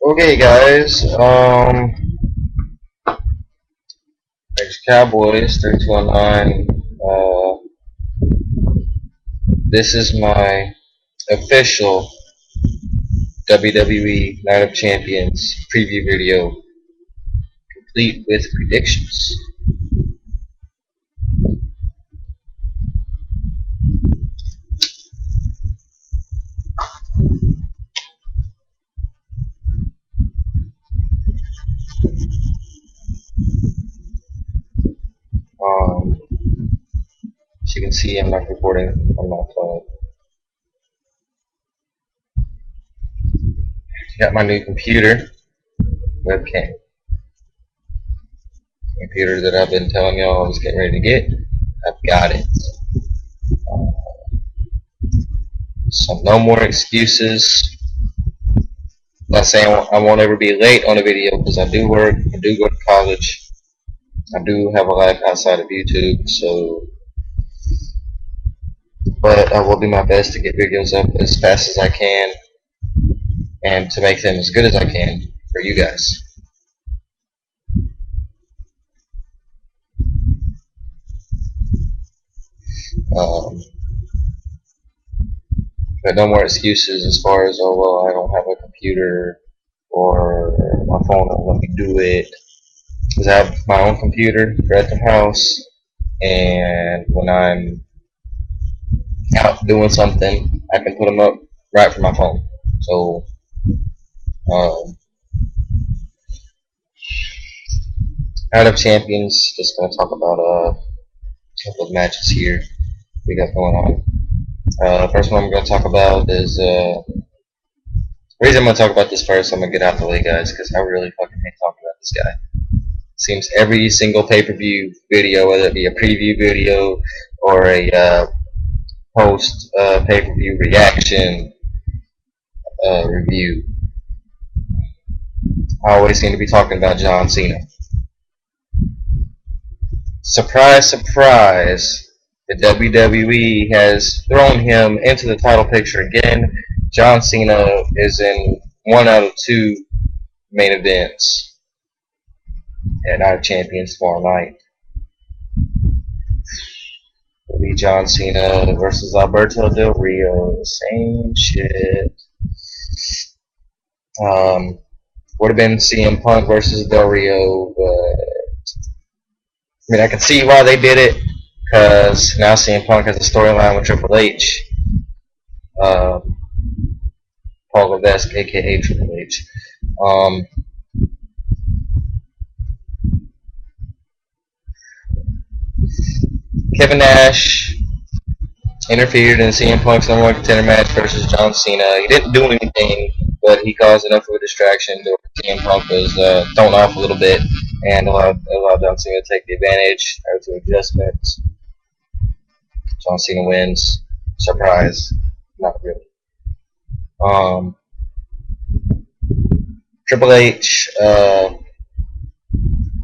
Okay, guys. Thanks, Cowboys 3219. This is my official WWE Night of Champions preview video, complete with predictions. As you can see, I'm not recording on my phone. Got my new computer webcam. Computer that I've been telling y'all I was getting ready to get. I've got it. So no more excuses. I'm not saying I won't ever be late on a video because I do work, I do go to college, I do have a life outside of YouTube, but I will do my best to get videos up as fast as I can and to make them as good as I can for you guys. But no more excuses as far as, oh, well, I don't have a computer or my phone won't let me do it. Because I have my own computer at the house, and when I'm out doing something, I can put them up right from my phone. So, Out of Champions, just going to talk about a couple of matches here we got going on. First one I'm going to talk about is the reason I'm going to talk about this first. I'm going to get out the way, guys, because I really fucking hate talking about this guy. Seems every single pay-per-view video, whether it be a preview video or a post pay-per-view reaction review, I always seem to be talking about John Cena. Surprise, surprise, the WWE has thrown him into the title picture again. John Cena is in 1 out of 2 main events at Night of Champions tomorrow night. It'll be John Cena versus Alberto Del Rio. Same shit. Would have been CM Punk versus Del Rio, but I mean, I can see why they did it, because now CM Punk has a storyline with Triple H. Paul Levesque, aka Triple H. Kevin Nash interfered in CM Punk's #1 contender match versus John Cena. He didn't do anything, but he caused enough of a distraction to where CM Punk was thrown off a little bit and allowed John Cena to take the advantage to adjustments. John Cena wins. Surprise. Not really. Triple H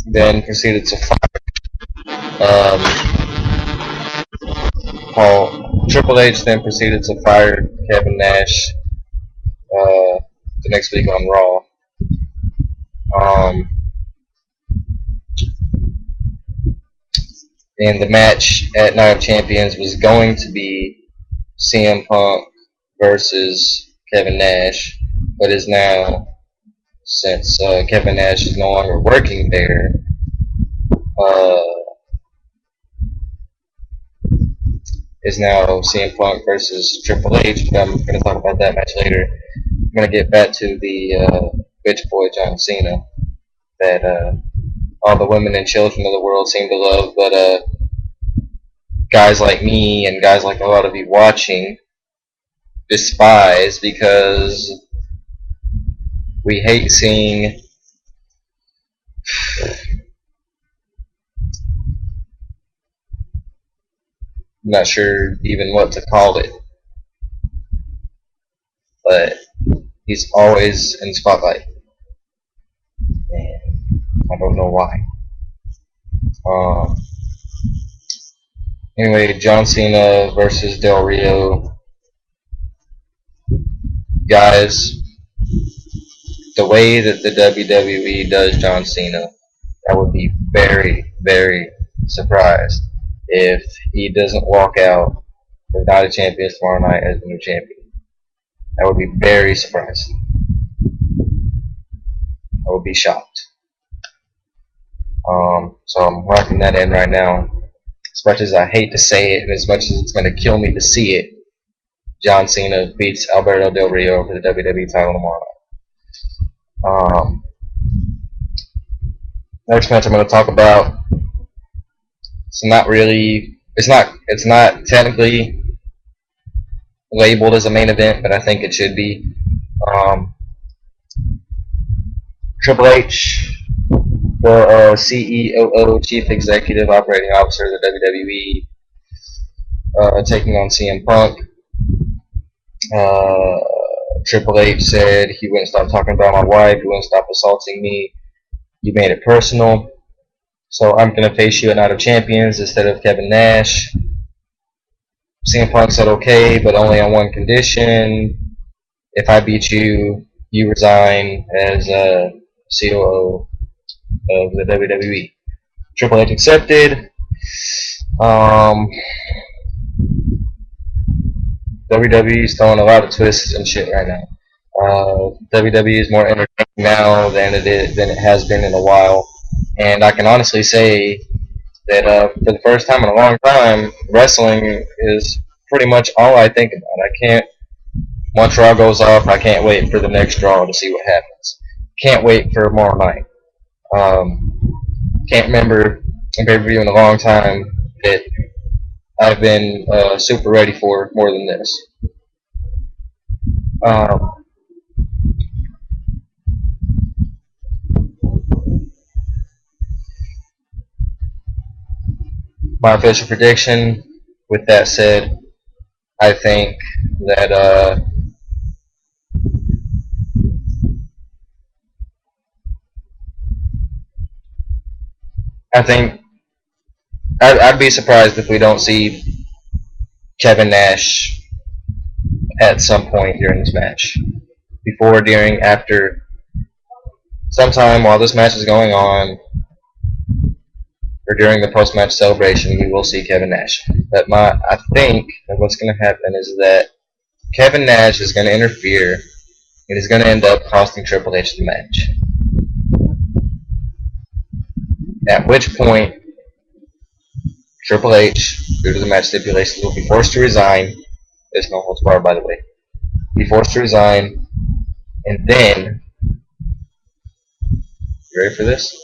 then proceeded to Triple H then proceeded to fire Kevin Nash the next week on Raw. And the match at Night of Champions was going to be CM Punk versus Kevin Nash, but is now, since Kevin Nash is no longer working there, is now CM Punk versus Triple H. But I'm going to talk about that match later. I'm going to get back to the bitch boy John Cena that all the women and children of the world seem to love, but guys like me and guys like a lot of you watching despise, because we hate seeing I'm not sure even what to call it, but he's always in the spotlight, and I don't know why. Anyway, John Cena versus Del Rio. Guys, the way that the WWE does John Cena, I would be very, very surprised if he doesn't walk out with Night of Champions tomorrow night as the new champion. I would be very surprised. I would be shocked. So I'm locking that in right now. As much as I hate to say it, and as much as it's going to kill me to see it, John Cena beats Alberto Del Rio for the WWE title tomorrow. Next match I'm going to talk about. It's not really. It's not technically labeled as a main event, but I think it should be. Triple H, the CEO, Chief Executive Operating Officer of the WWE, taking on CM Punk. Triple H said he wouldn't stop talking about my wife, he wouldn't stop assaulting me. You made it personal. So I'm going to face you at Night of Champions instead of Kevin Nash. CM Punk said okay, but only on one condition. If I beat you, you resign as COO of the WWE. Triple H accepted. WWE is throwing a lot of twists and shit right now. WWE is more entertaining now than it has been in a while, and I can honestly say that for the first time in a long time, wrestling is pretty much all I think about. I can't. Once Raw goes off, I can't wait for the next draw to see what happens. Can't wait for tomorrow night. Can't remember a pay-per-view in a long time that I've been super ready for more than this. My official prediction, with that said, I think that I'd be surprised if we don't see Kevin Nash at some point during this match. Before, during, after, sometime while this match is going on, or during the post-match celebration, we will see Kevin Nash. But I think that what's going to happen is that Kevin Nash is going to interfere, and is going to end up costing Triple H the match. At which point, Triple H, due to the match stipulations, will be forced to resign. There's no holds barred, by the way. Be forced to resign, and then, you ready for this?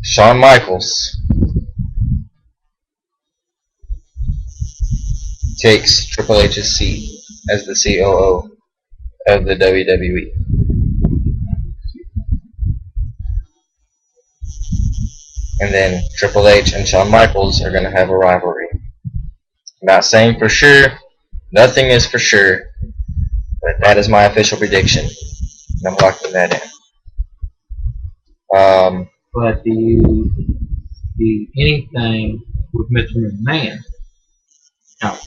Shawn Michaels takes Triple H's seat as the COO of the WWE. And then Triple H and Shawn Michaels are going to have a rivalry. I'm not saying for sure. Nothing is for sure. But that is my official prediction. And I'm locking that in. But do you see anything with Mr. McMahon out,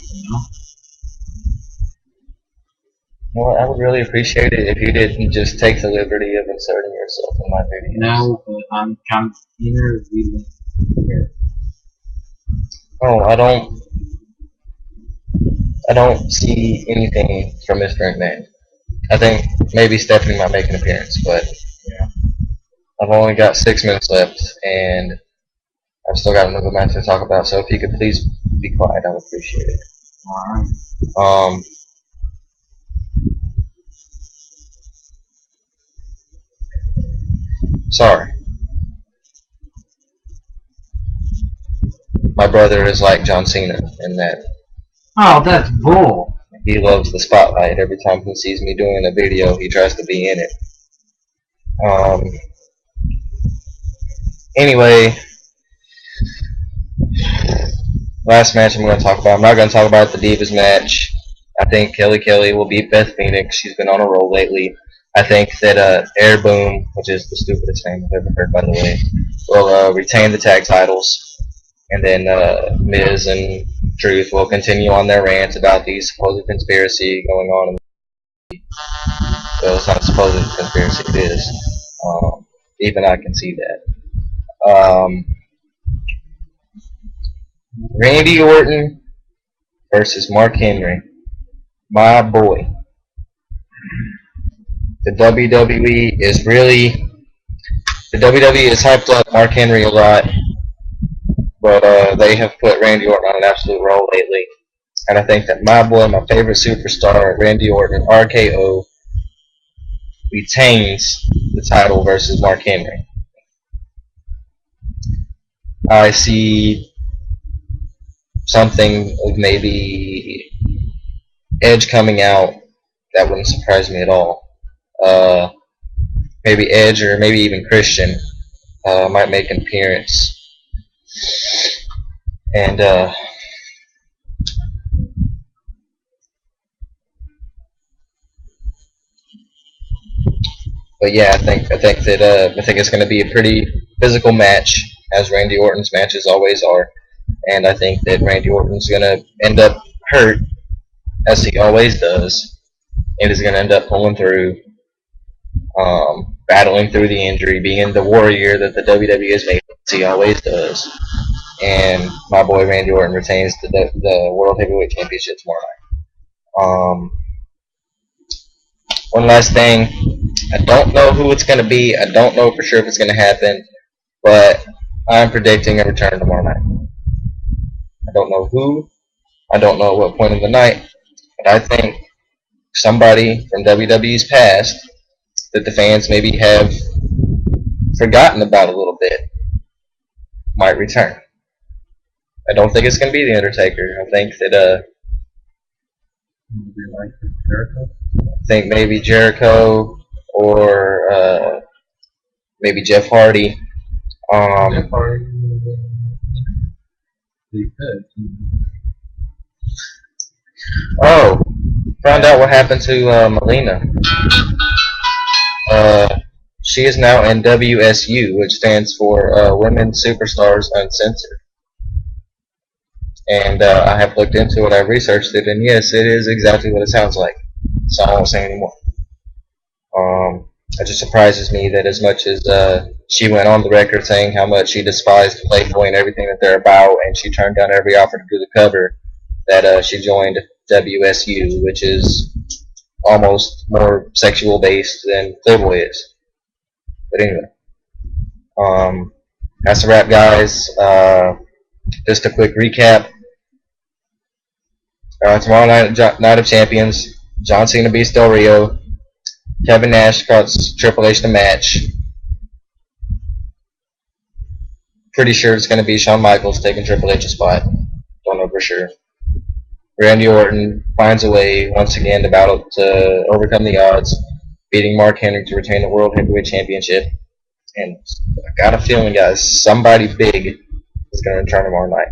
Well, I would really appreciate it if you didn't just take the liberty of inserting yourself in my videos. No, but I'm kind of interviewing here. Oh, I don't see anything from Mr. McMahon. I think maybe Stephanie might make an appearance, but Yeah. I've only got 6 minutes left, and I've still got another match to talk about. So if you could please be quiet, I would appreciate it. Alright. Sorry. My brother is like John Cena in that Oh, that's bull. he loves the spotlight. Every time he sees me doing a video, he tries to be in it. Anyway, last match I'm going to talk about. I'm not going to talk about the Divas match. I think Kelly will beat Beth Phoenix. She's been on a roll lately. I think that Air Boom, which is the stupidest name I've ever heard, by the way, will retain the tag titles. And then Miz and Truth will continue on their rant about the supposed conspiracy going on. Well, it's not a supposed conspiracy, it is. Even I can see that. Randy Orton versus Mark Henry. My boy. The WWE is really. The WWE has hyped up Mark Henry a lot, but they have put Randy Orton on an absolute roll lately. And I think that my boy, my favorite superstar, Randy Orton, RKO, retains the title versus Mark Henry. I see something of maybe Edge coming out. That wouldn't surprise me at all. Maybe Edge or maybe even Christian might make an appearance. And but yeah, I think that I think it's going to be a pretty physical match, as Randy Orton's matches always are. And I think that Randy Orton's going to end up hurt, as he always does, and is going to end up pulling through, battling through the injury, being the warrior that the WWE has made, as he always does. And my boy Randy Orton retains the World Heavyweight Championship tomorrow night. One last thing, I don't know who it's going to be. I don't know for sure if it's going to happen, but I'm predicting a return tomorrow night. I don't know who. I don't know at what point of the night, but I think somebody from WWE's past that the fans maybe have forgotten about a little bit might return. I don't think it's going to be The Undertaker. I think that I think maybe Jericho or maybe Jeff Hardy. Jeff Hardy. They could. Oh, found out what happened to Melina. She is now in WSU, which stands for Women Superstars Uncensored. And I have looked into it, I've researched it, and yes, it is exactly what it sounds like. So I won't say anymore. It just surprises me that as much as she went on the record saying how much she despised Playboy and everything that they're about, and she turned down every offer to do the cover, that she joined WSU, which is almost more sexual based than Playboy is. But anyway, that's a wrap, guys. Just a quick recap. Tomorrow night of Champions, John Cena beats Del Rio. Kevin Nash cuts Triple H the match. Pretty sure it's going to be Shawn Michaels taking Triple H's spot. Don't know for sure. Randy Orton finds a way once again to overcome the odds, beating Mark Henry to retain the World Heavyweight Championship. And I got a feeling, guys, somebody big is going to return tomorrow night.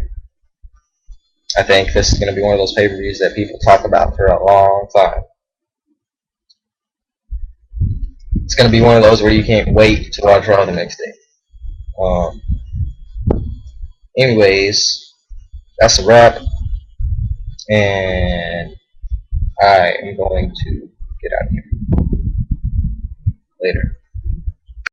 I think this is going to be one of those pay-per-views that people talk about for a long time. It's going to be one of those where you can't wait to watch Raw the next day. Anyways, that's a wrap. And I am going to get out of here. Later.